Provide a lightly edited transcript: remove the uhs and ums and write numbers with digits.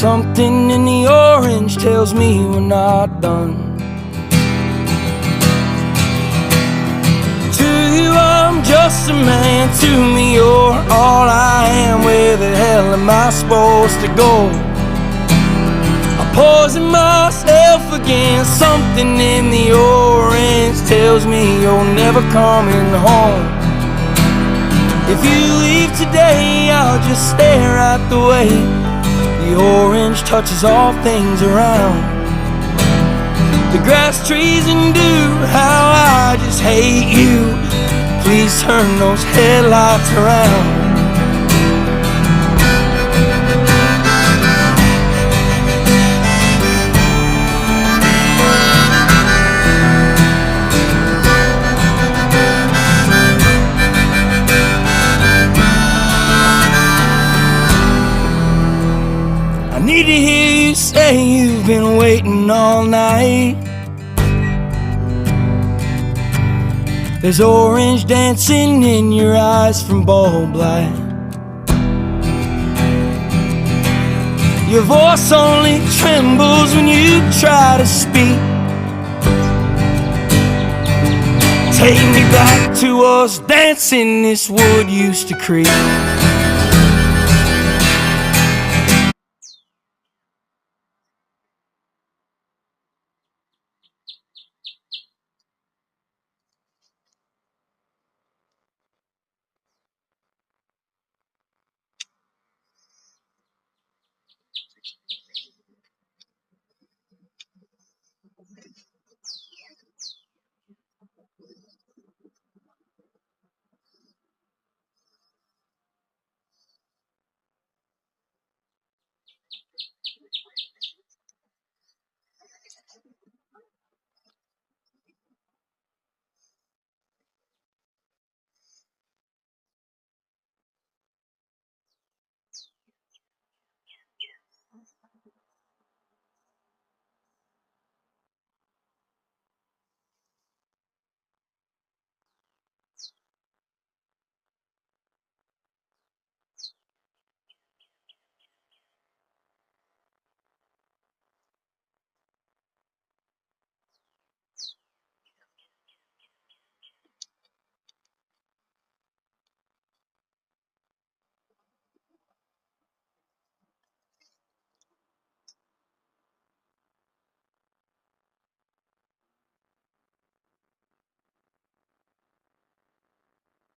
Something in the orange tells me we're not done. To you I'm just a man, to me you're all I am. Where the hell am I supposed to go? I'm poisoning myself again. Something in the orange tells me you're never coming home. If you leave today, I'll just stare at the way the orange touches all things around. The grass, trees, and dew, how I just hate you. Please turn those headlights around. I need to hear you say you've been waiting all night. There's orange dancing in your eyes from bulb light. Your voice only trembles when you try to speak. Take me back to us dancing this wood used to creak.